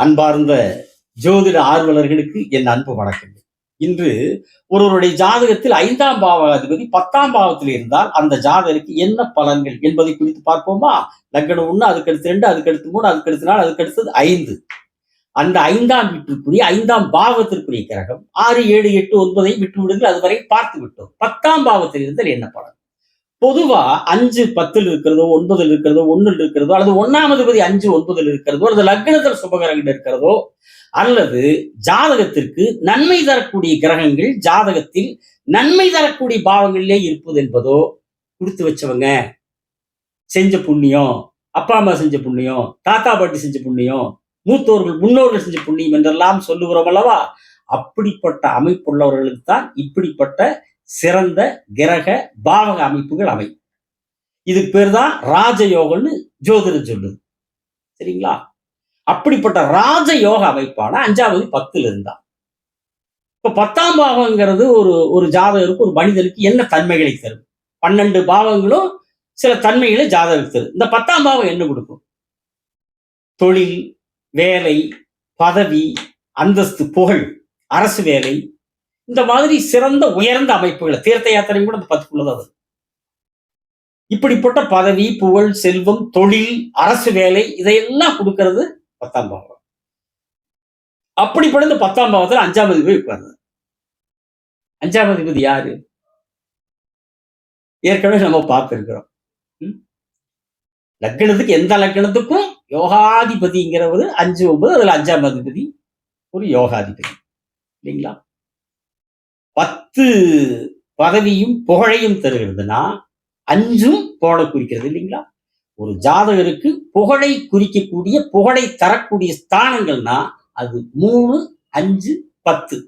அன்பார்ந்த ஜோதிட ஆர்வலர்களுக்கு என் அன்பு வணக்கங்கள். இன்று ஒருவருடைய ஜாதகத்தில் 5ஆம் பாவாதிபதி 10ஆம் பாவத்தில் இருந்தால் அந்த ஜாதகருக்கு என்ன பலன்கள் என்பதை குறித்து பார்ப்போமா? லக்னம் 1, அதுக்கடுத்து 2, அதுக்கடுத்து 3, அதுக்கடுத்து 4, அதுக்கடுத்தது 5. அந்த 5ஆம் வீட்டிற்குரிய 5ஆம் பாவத்திற்குரிய கிரகம் 6, 7, 8, 9 விட்டு விடுங்கள், அதுவரை பார்த்து விட்டோம். 10ஆம் பாவத்தில் இருந்தால் என்ன பலன்? பொதுவா 5 10 இருக்கிறதோ, 9 இருக்கிறதோ, 1 இருக்கிறதோ, அல்லது 1ஆம் அதிபதி 5 9 இருக்கிறதோ, அல்லது லக்னத்தில் சுபகிரகங்கள் இருக்கிறதோ, அல்லது ஜாதகத்திற்கு நன்மை தரக்கூடிய கிரகங்கள் ஜாதகத்தில் நன்மை தரக்கூடிய பாவங்களிலே இருப்பது என்பதோ, கொடுத்து வச்சவங்க செஞ்ச புண்ணியம், அப்பா அம்மா செஞ்ச புண்ணியம், தாத்தா பாட்டி செஞ்ச புண்ணியம், மூத்தோர்கள் முன்னோர்கள் செஞ்ச புண்ணியம் என்றெல்லாம் சொல்லுகிறோம் அல்லவா? அப்படிப்பட்ட அமைப்புள்ளவர்களுக்கு தான் இப்படிப்பட்ட சிறந்த கிரக பாவக அமைப்புகள் அமையும். இதுக்கு பேர் தான் ராஜயோகம்னு ஜோதிடம் சொல்லுது. சரிங்களா? அப்படிப்பட்ட ராஜயோக அமைப்பான 5ஆவது 10ல் இருந்தா. இப்ப 10ஆம் பாவங்கிறது ஒரு ஜாதகருக்கு, ஒரு மனிதனுக்கு என்ன தன்மைகளை தரும்? 12 பாவங்களும் சில தன்மைகளை ஜாதகருக்கு தரும். இந்த 10ஆம் பாவம் என்ன கொடுக்கும்? தொழில், வேலை, பதவி, அந்தஸ்து, புகழ், அரசு வேலை, இந்த மாதிரி சிறந்த உயர்ந்த அமைப்புகளை, தீர்த்த யாத்திரை கூட அந்த 10க்குள்ளதான் வரும். இப்படிப்பட்ட பதவி, புகழ், செல்வம், தொழில், அரசு வேலை இதையெல்லாம் கொடுக்கிறது 10ஆம் பாவம். அப்படிப்பட்ட 10ஆம் பாவத்தில் 5ஆம் அதிபதி உட்கார்ந்து. 5ஆம் அதிபதி யாரு? ஏற்கனவே நம்ம பார்த்திருக்கிறோம். லக்னத்துக்கு எந்த லக்னத்துக்கும் யோகாதிபதிங்கிறவர் 5, 9, அதுல 5ஆம் அதிபதி ஒரு யோகாதிபதி இல்லைங்களா? 10 பதவியும் புகழையும் தருகிறதுனா 5ம் புகழை குறிக்கிறது இல்லைங்களா? ஒரு ஜாதகருக்கு புகழை குறிக்கக்கூடிய, புகழை தரக்கூடிய ஸ்தானங்கள்னா அது 3, 5, 10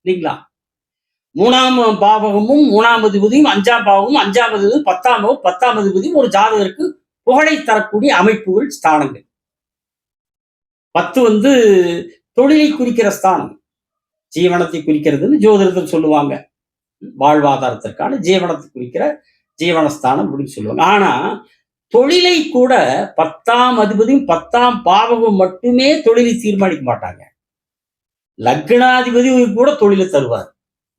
இல்லைங்களா? 3ஆம் பாவகமும் 3ஆம் அதிபதியும் 5ஆம் பாவமும் 5ஆம் அதிபதியும் 10ஆம் பாவம் 10ஆம் அதிபதியும் ஒரு ஜாதகருக்கு புகழை தரக்கூடிய அமைப்புகள், ஸ்தானங்கள். 10 தொழிலை குறிக்கிற ஸ்தானம், ஜீவனத்தை குறிக்கிறதுன்னு ஜோதிடத்தில் சொல்லுவாங்க. வாழ்வாதாரத்திற்கான ஜீவனத்தை குறிக்கிற ஜீவனஸ்தானம் அப்படின்னு சொல்லுவாங்க. ஆனா தொழிலை கூட 10ஆம் அதிபதியும் 10ஆம் பாவமும் மட்டுமே தொழிலை தீர்மானிக்க மாட்டாங்க. லக்னாதிபதி கூட தொழிலை தருவார்.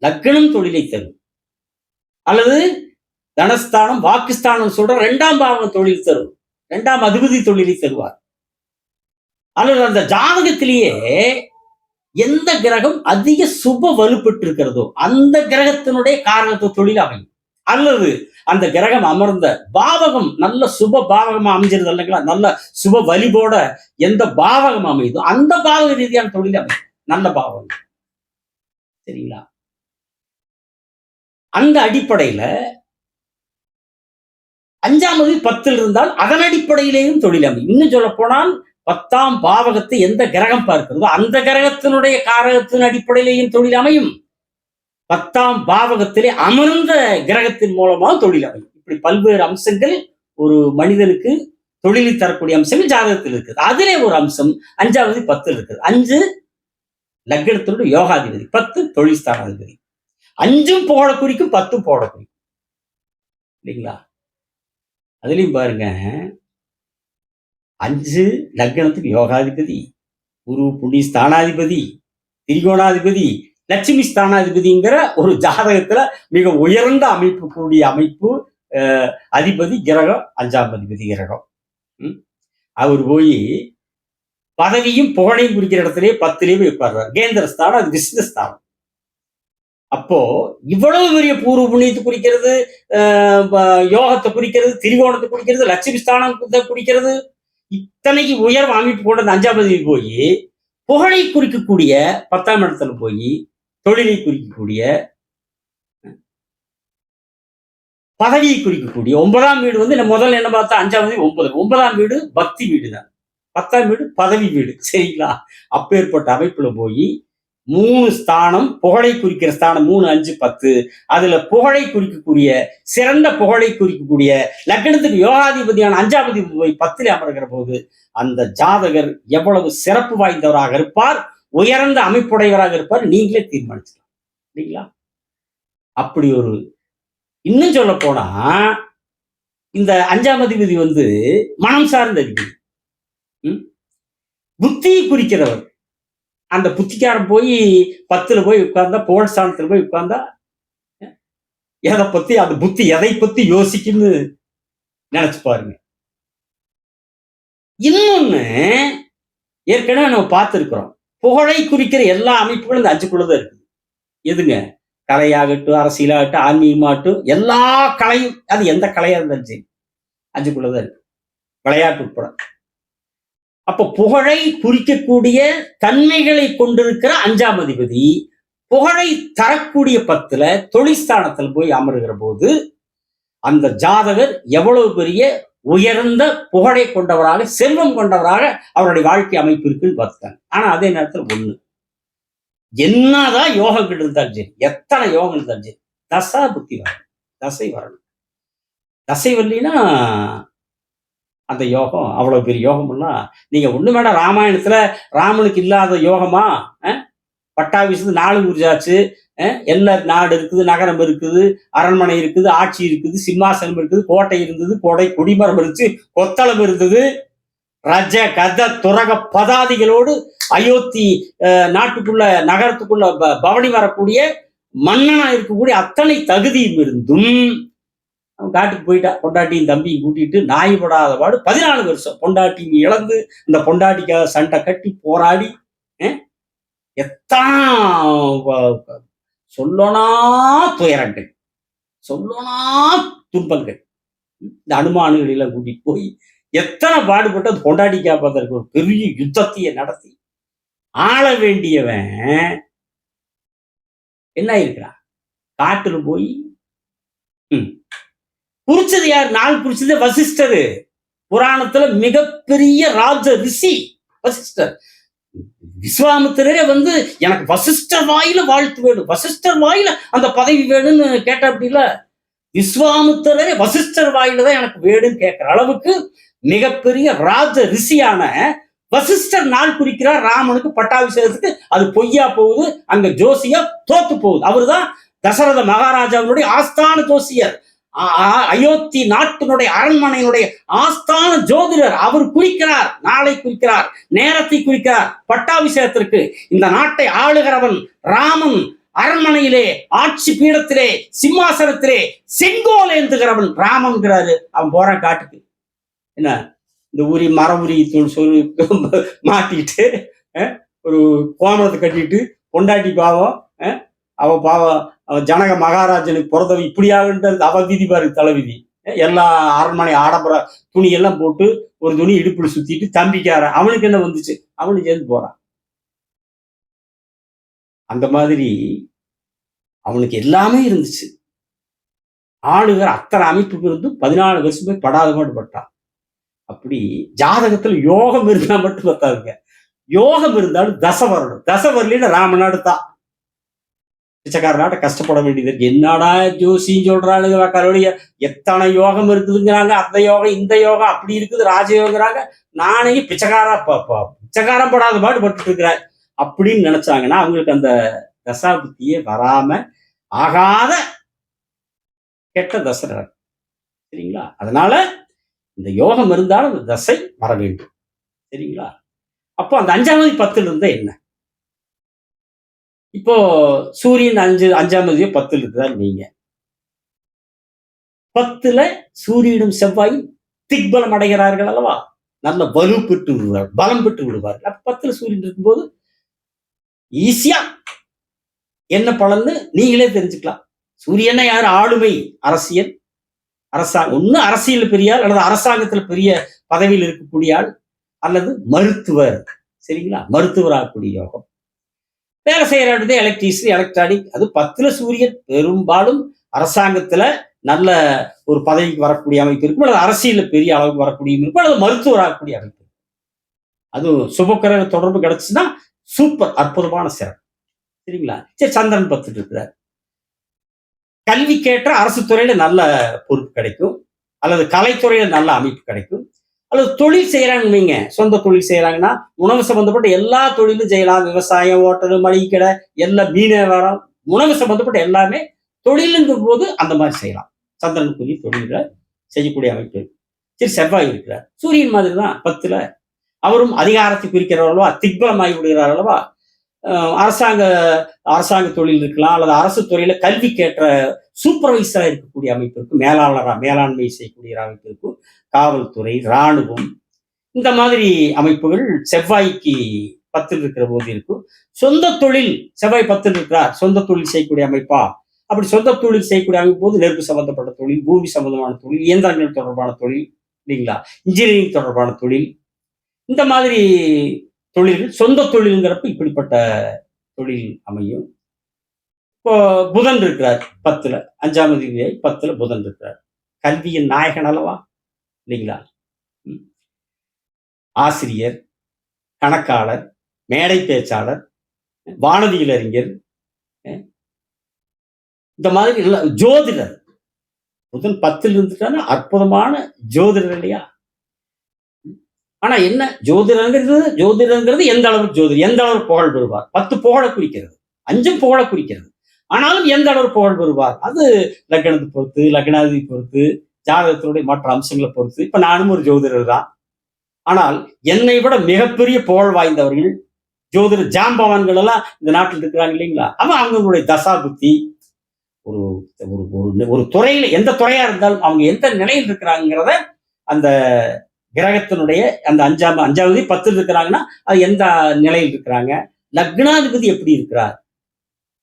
லக்னம் தொழிலை தரும். அல்லது தனஸ்தானம், வாக்குஸ்தானம் சொல்ற 2ஆம் பாவம் தொழில் தரும். 2ஆம் அதிபதி தொழிலை தருவார். அல்லது அந்த ஜாதகத்திலேயே எந்த கிரகம் அதிக சுப வலுப்பெற்று இருக்கிறதோ அந்த கிரகத்தினுடைய காரணத்தை தொழில் அமையும். அல்லது அந்த கிரகம் அமர்ந்த பாவகம் நல்ல சுப பாவகமா அமைஞ்சிருது இல்லைங்களா? நல்ல சுப வலிபோட எந்த பாவகம் அமையுதோ அந்த பாவக ரீதியான தொழில் அமையும். நல்ல பாவகம். சரிங்களா? அந்த அடிப்படையில 5ஆம் அதிபதி 10ல் இருந்தால் அதன் அடிப்படையிலேயும் தொழில் அமையும். இன்னும் சொல்ல போனால் 10ஆம் பாவகத்தை எந்த கிரகம் பார்க்கிறதோ அந்த கிரகத்தினுடைய காரகத்தின் அடிப்படையிலேயும் தொழில் அமையும். 10ஆம் பாவகத்திலே அமர்ந்த கிரகத்தின் மூலமாக தொழில் அமையும். இப்படி பல்வேறு அம்சங்கள் ஒரு மனிதனுக்கு தொழிலை தரக்கூடிய அம்சங்கள் ஜாதகத்தில் இருக்குது. அதிலே ஒரு அம்சம் 5ஆம் அதிபதி 10ல் இருக்குது. 5 லக்னத்தினுடைய யோகாதிபதி, 10 தொழில் ஸ்தானாதிபதி. 5ம் புகழ குறிக்கும், 10ம் புகழ குறிக்கும் இல்லைங்களா? அதுலயும் பாருங்க, 5 லக்னத்துக்கு யோகாதிபதி, குரு புண்ணிய ஸ்தானாதிபதி, திரிகோணாதிபதி, லட்சுமி ஸ்தானாதிபதிங்கிற ஒரு ஜாதகத்துல மிக உயர்ந்த அமைப்பு கூடிய அமைப்பு அதிபதி கிரகம் 5ஆம் அதிபதி கிரகம். அவர் போய் பதவியும் புகழையும் குறிக்கிற இடத்துலயே 10லயே உட்கார்றார். கேந்திர ஸ்தானம், அது விஷ்ணு ஸ்தானம். அப்போ இவ்வளவு பெரிய பூர்வ புண்ணியத்தை குறிக்கிறது, யோகத்தை குறிக்கிறது, திரிகோணத்தை குறிக்கிறது, லட்சுமி ஸ்தானத்தை குறிக்கிறது, இத்தனைக்கு உயர்வு அமைப்பு கொண்ட 5ஆம் அதிபதி போய் புகழை குறிக்கக்கூடிய 10ஆம் இடத்துல போய் தொழிலை குறிக்கக்கூடிய, பதவியை குறிக்கக்கூடிய 9ஆம் வீடு முதல்ல என்ன பார்த்தா 5ஆம் அதிபதி 9ஆம் வீடு பக்தி வீடு தான். 10ஆம் வீடு பதவி வீடு. சரிங்களா? அப்பேற்பட்ட அமைப்புல போய் 3 ஸ்தானம் புகழை குறிக்கிற ஸ்தானம் 3, 5, 10. அதுல புகழை குறிக்கக்கூடிய, சிறந்த புகழை குறிக்கக்கூடிய லக்னத்துக்கு யோகாதிபதியான 5ஆம் அதிபதி போய் 10ல் அமர்கிற போது அந்த ஜாதகர் எவ்வளவு சிறப்பு வாய்ந்தவராக இருப்பார், உயர்ந்த அமைப்புடையவராக இருப்பார், நீங்களே தீர்மானிச்சுக்கலாம் இல்லைங்களா? அப்படி ஒரு, இன்னும் சொல்ல போனா இந்த 5ஆம் அதிபதி மனம் சார்ந்த அதிபதி. புத்தியை குறிக்கிறவர். அந்த புத்திக்காரன் போய் 10ல போய் உட்கார்ந்தா, புகழ் ஸ்தானத்துல போய் உட்கார்ந்தா, எதை பத்தி அந்த புத்தி எதை பத்தி யோசிக்குன்னு நினைச்சு பாருங்க. இன்னொன்னு ஏற்கனவே நம்ம பார்த்திருக்கிறோம். புகழை குறிக்கிற எல்லா அமைப்புகளும் இந்த 5க்குள்ளதான் இருக்கு. எதுங்க? கலையாகட்டும், அரசியலாகட்டும், ஆன்மீகமாகட்டும், எல்லா கலையும், அது எந்த கலையா இருந்தாலும் சரி, 5க்குள்ளதான் இருக்கு. விளையாட்டு உட்பட. அப்ப புகழை குறிக்கக்கூடிய தன்மைகளை கொண்டிருக்கிற 5ஆம் அதிபதி புகழை தரக்கூடிய 10ல தொழிற்ஸ்தானத்தில் போய் அமருகிற போது அந்த ஜாதகர் எவ்வளவு பெரிய உயர்ந்த புகழை கொண்டவராக, செல்வம் கொண்டவராக அவருடைய வாழ்க்கை அமைப்பு இருக்குன்னு பார்த்துட்டாங்க. ஆனா அதே நேரத்தில் ஒண்ணு, என்னதான் யோகங்கள் இருந்தாலும் சரி, எத்தனை யோகம் இருந்தாலும் சரி, தசா புத்தி வரணும், தசை வரணும். தசை வரலினா அந்த யோகம் அவ்வளவு பெரிய யோகம்லாம் நீங்க ஒண்ணு வேண்டாம். ராமாயணத்துல ராமனுக்கு இல்லாத யோகமா? பட்டாபிஷேகத்துக்கு 4 ஊர்ஜாச்சு, எல்லா நாடு இருக்குது, நகரம் இருக்குது, அரண்மனை இருக்குது, ஆட்சி இருக்குது, சிம்மாசனம் இருக்குது, கோட்டை இருந்தது, கொடிமரம் இருந்துச்சு, கொத்தளம் இருந்தது, ரஜ கத துரக பதாதிகளோடு அயோத்தி நாட்டுக்குள்ள நகரத்துக்குள்ள பவனி வரக்கூடிய மன்னனா இருக்கக்கூடிய அத்தனை தகுதியும் இருந்தும் அவன் காட்டுக்கு போயிட்டா. பொண்டாட்டியும் தம்பியும் கூட்டிட்டு நாய் படாத பாடு 14 வருஷம் பொண்டாட்டியும் இழந்து இந்த பொண்டாட்டிக்காக சண்டை கட்டி போராடி எத்தனை சொல்லனா துயரங்கள், சொல்லனா துன்பங்கள். இந்த அனுமானங்கள் எல்லாம் கூட்டிட்டு போய் எத்தனை பாடுபட்டு அந்த பொண்டாட்டி காப்பாதற்கு ஒரு பெரிய யுத்தத்தையே நடத்தி ஆள வேண்டியவன் என்ன இருக்கிறான்? காட்டுல போய் குறிச்சது யார்? நாள் குறிச்சது வசிஷ்டர். புராணத்துல மிகப்பெரிய ராஜ ரிஷி வசிஷ்டர். விஸ்வாமித்திரரே வந்து எனக்கு வசிஷ்டர் வாயில வாழ்த்து வேணும், வசிஷ்டர் வாயில அந்த பதவி வேணும்னு கேட்ட. அப்படி இல்ல, விஸ்வாமித்திரரே வசிஷ்டர் வாயில தான் எனக்கு வேணும்னு கேட்கிற அளவுக்கு மிகப்பெரிய ராஜ ரிஷியான வசிஷ்டர் நாள் குறிக்கிறார் ராமனுக்கு பட்டாபிஷேகத்துக்கு. அது பொய்யா போகுது, அங்க ஜோசியா தோத்து போகுது. அவருதான் தசரத மகாராஜாவுடைய ஆஸ்தான ஜோசியர், அயோத்தி நாட்டினுடைய அரண்மனையினுடைய ஆஸ்தான ஜோதிடர். அவர் குறிக்கிறார், நாளை குறிக்கிறார், நேரத்தை குறிக்கிறார் பட்டாபிஷேகத்திற்கு. இந்த நாட்டை ஆளுகிறவன் ராமன், அரண்மனையிலே ஆட்சி பீடத்திலே சிம்மாசனத்திலே செங்கோல் ஏந்துகிறவன் ராமன்கிறாரு. அவன் போறான் காட்டுக்கு. என்ன இந்த உரி மர உரி சொல்லி மாட்டிட்டு ஒரு கோமணத்தை கட்டிட்டு பொண்டாட்டி பாவம், அவ பாவம் ஜனக மகாராஜனுக்கு பிறந்தவ இப்படியாகன்றது அவ விதி பாரு, தலைவிதி. எல்லா அரண்மனை ஆடம்பர துணி எல்லாம் போட்டு ஒரு துணி இடுப்புல சுத்திட்டு தம்பிக்கார அவனுக்கு என்ன வந்துச்சு, அவனுக்கு சேர்ந்து போறான். அந்த மாதிரி அவனுக்கு எல்லாமே இருந்துச்சு. ஆளுகிற அத்தனை அமைப்பு இருந்து 14 வருஷம் போய் படாத பாடு பட்டான். அப்படி ஜாதகத்துல யோகம் இருந்தா மட்டும் பார்த்தாருங்க, யோகம் இருந்தாலும் தசை வரணும். தசை வரலின்னு ராமநாடு தான் பிச்சைக்காரனாட்ட கஷ்டப்பட வேண்டியது இருக்கு. என்னடா ஜோசின்னு சொல்றாளுங்க, கருடைய எத்தனை யோகம் இருக்குதுங்கிறாங்க, அந்த யோகம் இந்த யோகம் அப்படி இருக்குது, ராஜயோகங்கிறாங்க. நானே பிச்சைக்காரம் படாத பாடு பட்டு இருக்கிறேன் அப்படின்னு நினைச்சாங்கன்னா அவங்களுக்கு அந்த தசா புத்தியே வராம ஆகாத கெட்ட தசை நடக்கும். சரிங்களா? அதனால இந்த யோகம் இருந்தாலும் அந்த தசை வர வேண்டும். சரிங்களா? அப்போ அந்த 5ஆம் தேதி 10ல இருந்தா என்ன? இப்போ சூரியன் 5ஆம் தேதியோ 10ல் இருக்குதான் நீங்க 10ல சூரியனும் செவ்வாயும் திக்பலம் அடைகிறார்கள் அல்லவா? நல்ல வலு பெற்று விடுவார், பலம் பெற்று விடுவார்கள். அப்ப 10ல சூரியன் இருக்கும்போது ஈஸியா என்ன பலன்னு நீங்களே தெரிஞ்சுக்கலாம். சூரியனை யார்? ஆளுமை, அரசியல், அரசாங்கம். ஒண்ணு அரசியல் பெரிய ஆள், அல்லது அரசாங்கத்துல பெரிய பதவியில் இருக்கக்கூடிய ஆள், அல்லது மருத்துவர். சரிங்களா? மருத்துவராகக்கூடிய யோகம். வேலை செய்யறது எலக்ட்ரீஷியன், எலக்ட்ரானிக். அது 10ல சூரியன் பெரும்பாலும் அரசாங்கத்துல நல்ல ஒரு பதவிக்கு வரக்கூடிய அமைப்பு இருக்கும், அல்லது அரசியல பெரிய அளவுக்கு வரக்கூடிய இருக்கும், அல்லது மருத்துவராகக்கூடிய அமைப்பு. அது சுபக்கிரக தொடர்பு கிடைச்சுன்னா சூப்பர், அற்புதமான சிறப்பு. சரிங்களா? சரி, சந்திரன் 10 இருக்கிறார். கல்விக்கேற்ற அரசு துறையில நல்ல பொறுப்பு கிடைக்கும், அல்லது கலைத்துறையில நல்ல அமைப்பு கிடைக்கும், அல்லது தொழில் செய்யறாங்கன்னு வைங்க, சொந்த தொழில் செய்யறாங்கன்னா உணவு சம்பந்தப்பட்ட எல்லா தொழிலும் செய்யலாம். விவசாயம், ஹோட்டலு, மளிகை கடை, எல்லாம் மீன் வியாபாரம், உணவு சம்பந்தப்பட்ட எல்லாமே தொழிலுங்கும் போது அந்த மாதிரி செய்யலாம். சந்திரனுக்குரிய தொழில செய்யக்கூடிய அமைப்பு. சரி, செவ்வாய் இருக்கிறார். சூரியன் மாதிரி தான் 10ல. அவரும் அதிகாரத்தை குறிக்கிறார் அல்லவா, திக்பலமாகி விடுகிறார் அல்லவா. அரசாங்க அரசாங்க தொழில் இருக்கலாம், அல்லது அரசு துறையில கல்விக்கேற்ற சூப்பர்வைசரா இருக்கக்கூடிய அமைப்பு இருக்கும், மேலாண்மை செய்யக்கூடிய அமைப்பு இருக்கும், காவல்துறை, இராணுவம், இந்த மாதிரி அமைப்புகள் செவ்வாய்க்கு 10 இருக்கிற போது இருக்கும். சொந்த தொழில் செவ்வாய் 10 இருக்கிறார், சொந்த தொழில் செய்யக்கூடிய அமைப்பா, அப்படி சொந்த தொழில் செய்யக்கூடிய அமைப்பு போது நெருப்பு சம்பந்தப்பட்ட தொழில், பூமி சம்பந்தமான தொழில், இயந்திரங்கள் தொடர்பான தொழில் இல்லைங்களா, இன்ஜினியரிங் தொடர்பான தொழில், இந்த மாதிரி தொழில்கள் சொந்த தொழில்ங்கிறப்ப இப்படிப்பட்ட தொழில் அமையும். இப்போ புதன் இருக்கிறார் 10ல, 5ஆம் அதிபதியை 10ல புதன் இருக்கிறார். கல்வியின் நாயகன் அல்லவா, இல்லைங்களா. ஆசிரியர், கணக்காளர், மேடை பேச்சாளர், வானவியல் அறிஞர், இந்த மாதிரி ஜோதிடர். புதன் 10ல் இருந்துட்டான்னா அற்புதமான ஜோதிடர் இல்லையா. ஆனா என்ன, ஜோதிடங்கிறது எந்த அளவுக்கு ஜோதிடர், எந்த அளவு புகழ் பெறுவார். 10 புகழ குறிக்கிறது, 5 புகழ குறிக்கிறது. ஆனாலும் எந்த அளவு புகழ் பெறுவார், அது லக்னத்தை பொறுத்து, லக்னாதிபதி பொறுத்து, ஜாதகத்தினுடைய மற்ற அம்சங்களை பொறுத்து. இப்ப நானும் ஒரு ஜோதிடர் தான். ஆனால் என்னை விட மிகப்பெரிய புகழ் வாய்ந்தவர்கள் ஜோதிட ஜாம்பவான்கள் எல்லாம் இந்த நாட்டில் இருக்கிறாங்க இல்லைங்களா. அவங்களுடைய தசா புத்தி, ஒரு ஒரு துறையில எந்த துறையா இருந்தாலும் அவங்க எந்த நிலையில் இருக்கிறாங்கிறத, அந்த கிரகத்தினுடைய அந்த 5ஆவது 10 இருக்கிறாங்கன்னா அது எந்த நிலையில் இருக்கிறாங்க, லக்னாதிபதி எப்படி இருக்கிறார்,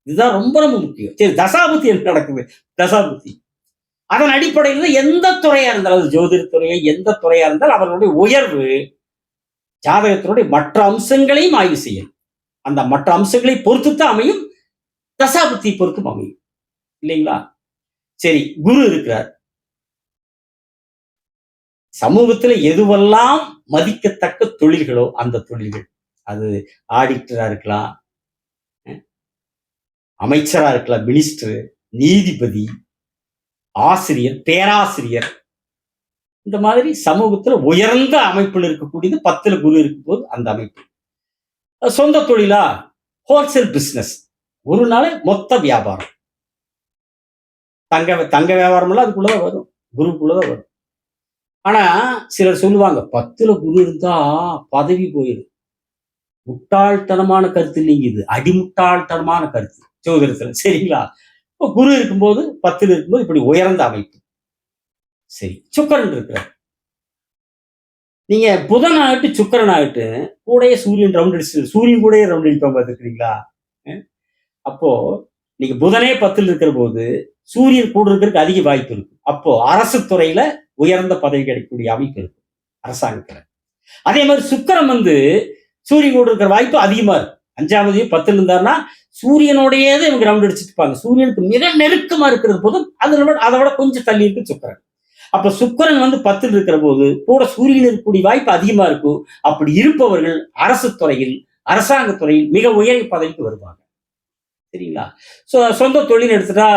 இதுதான் ரொம்ப ரொம்ப முக்கியம். சரி, தசாபுத்தி என்ன நடக்குது, தசாபுத்தி அதன் அடிப்படையில் எந்த துறையா இருந்தாலும், ஜோதிடத்துறையை எந்த துறையா இருந்தால் அவர்களுடைய உயர்வு ஜாதகத்தினுடைய மற்ற அம்சங்களையும் ஆய்வு செய்யும். அந்த மற்ற அம்சங்களை பொறுத்துத்தான் அமையும், தசாபுத்தி பொறுத்தும் அமையும் இல்லைங்களா. சரி, குரு இருக்கிறார். சமூகத்துல எதுவெல்லாம் மதிக்கத்தக்க தொழில்களோ அந்த தொழில்கள், அது ஆடிட்டரா இருக்கலாம், அமைச்சரா இருக்கலாம், மினிஸ்டர், நீதிபதி, ஆசிரியர், பேராசிரியர், இந்த மாதிரி சமூகத்துல உயர்ந்த அமைப்பில் இருக்கக்கூடியது 10ல குரு இருக்கும் போது அந்த அமைப்பு. சொந்த தொழிலா, ஹோல்சேல் பிசினஸ், ஒரு நாள் மொத்த வியாபாரம், தங்க வியாபாரம் எல்லாம் அதுக்குள்ளதான் வரும், குருக்குள்ளதான் வரும். ஆனா சிலர் சொல்லுவாங்க 10ல குரு இருந்தா பதவி போயிடும். முட்டாள்தனமான கருத்து இல்லைங்க, இது அடிமுட்டாள்தனமான கருத்து ஜோதிடத்துல, சரிங்களா. இப்போ குரு இருக்கும்போது 10ல இருக்கும்போது இப்படி உயர்ந்த அமைப்பு. சரி, சுக்கரன் இருக்கிறார். நீங்க புதன் ஆகிட்டு சுக்கரன் ஆகிட்டு கூடயே சூரியன் ரவுண்ட் அடிச்சு, சூரியன் கூட ரவுண்ட் அடிப்பாங்க பார்த்துருக்கீங்களா. அப்போ நீங்க புதனே 10ல் இருக்கிற போது சூரியன் கூட இருக்கிறதுக்கு அதிக வாய்ப்பு இருக்கு. அப்போ அரசு துறையில உயர்ந்த பதவி கிடைக்கக்கூடிய அமைப்பு இருக்கு அரசாங்கத்துல. அதே மாதிரி சுக்கிரன் சூரியன் கூட இருக்கிற வாய்ப்பு அதிகமா இருக்கு. 5ஆவது 10ல் இருந்தாருன்னா சூரியனோடையே இவங்க ரவுண்ட் அடிச்சுட்டு இருப்பாங்க. சூரியனுக்கு மிக நெருக்கமா இருக்கிறது போதும் அதை விட கொஞ்சம் தள்ளி இருக்கு சுக்கிரன். அப்ப சுக்கிரன் 10ல் இருக்கிற போது கூட சூரியன் இருக்கக்கூடிய வாய்ப்பு அதிகமா இருக்கும். அப்படி இருப்பவர்கள் அரசு துறையில், அரசாங்க துறையில் மிக உயரிய பதவிக்கு வருவாங்க, சரிங்களா. சொந்த தொழில் எடுத்துட்டா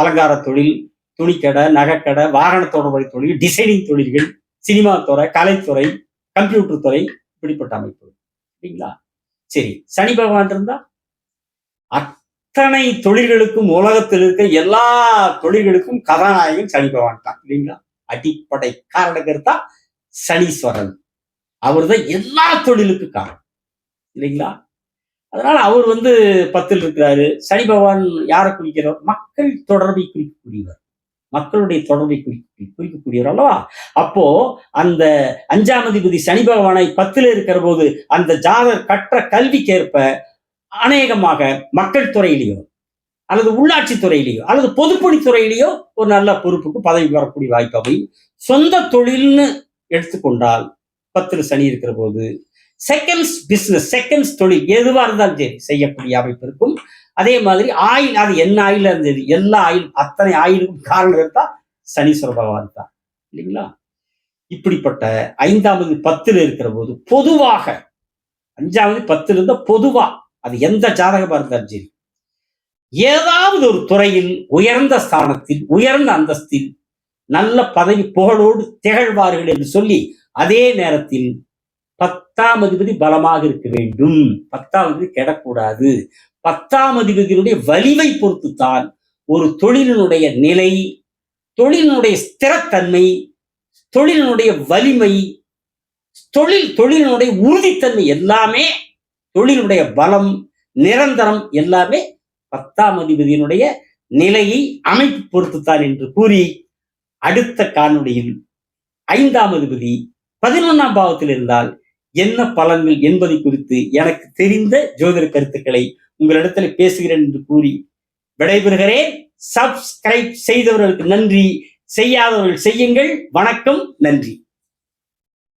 அலங்கார தொழில், துணிக்கடை, நகைக்கடை, வாகன தொடர்புடைய தொழில், டிசைனிங் தொழில்கள், சினிமா துறை, கலைத்துறை, கம்ப்யூட்டர் துறை, இப்படிப்பட்ட அமைப்பு, சரிங்களா. சரி, சனி பகவான் இருந்தா அத்தனை தொழில்களுக்கும், உலகத்தில் இருக்க எல்லா தொழில்களுக்கும் கதாநாயகன் சனி பகவான் தான், இல்லைங்களா. அடிப்படை காரணக்கருத்தா சனீஸ்வரன், அவர் தான் எல்லா தொழிலுக்கும் காரணம், இல்லைங்களா. அதனால அவர் 10ல் இருக்கிறாரு. சனி பகவான் யாரை குறிக்கிறவர், மக்கள் தொடர்பை குறிக்கக்கூடியவர், மக்களுடைய தொடர்பை குறிக்கக்கூடியவர் அல்லவா. அப்போ அந்த 5ஆம் அதிபதி சனி பகவானை 10ல் இருக்கிற போது அந்த ஜாதகர் கற்ற கல்விக்கேற்ப அநேகமாக மக்கள் துறையிலேயோ அல்லது உள்ளாட்சி துறையிலேயோ அல்லது பொதுப்பணித்துறையிலேயோ ஒரு நல்ல பொறுப்புக்கு பதவி வரக்கூடிய வாய்ப்பு அமையும். சொந்த தொழில்னு எடுத்துக்கொண்டால் 10ல் சனி இருக்கிற போது செகண்ட்ஸ் பிசினஸ், செகண்ட்ஸ் தொழில் எதுவா இருந்தாலும் சரி செய்யக்கூடிய அமைப்பு இருக்கும். அதே மாதிரி ஆயில், அது என்ன ஆயில இருந்தது, எல்லா ஆயில், அத்தனை ஆயிலுக்கும் காரணம் இருந்தா சனீஸ்வர பகவான் தான், இல்லைங்களா. இப்படிப்பட்ட 5ஆவது 10ல் இருக்கிற போது பொதுவாக 5ஆவது 10ல் இருந்தா பொதுவா அது எந்த ஜாதகமா இருந்தாலும் சரி ஏதாவது ஒரு துறையில் உயர்ந்த ஸ்தானத்தில், உயர்ந்த அந்தஸ்தில், நல்ல பதவி புகழோடு திகழ்வார்கள் என்று சொல்லி, அதே நேரத்தில் 10ஆம் அதிபதி பலமாக இருக்க வேண்டும், 10ஆம் அதிபதி கெடக்கூடாது. 10ஆம் அதிபதியினுடைய வலிமை பொறுத்துத்தான் ஒரு தொழிலினுடைய நிலை, தொழிலினுடைய ஸ்திரத்தன்மை, தொழிலினுடைய வலிமை, தொழிலினுடைய உறுதித்தன்மை எல்லாமே, தொழிலுடைய பலம், நிரந்தரம் எல்லாமே 10ஆம் அதிபதியினுடைய நிலையை அமைப்பு பொறுத்துத்தான் என்று கூறி, அடுத்த காணொளியில் 5ஆம் அதிபதி 11ஆம் பாவத்தில் இருந்தால் என்ன பலன்கள் என்பதை குறித்து எனக்கு தெரிந்த ஜோதிட கருத்துக்களை உங்களிடத்தில் பேசுகிறேன் என்று கூறி விடைபெறுகிறேன். சப்ஸ்கிரைப் செய்தவர்களுக்கு நன்றி, செய்யாதவர்கள் செய்யுங்கள். வணக்கம், நன்றி.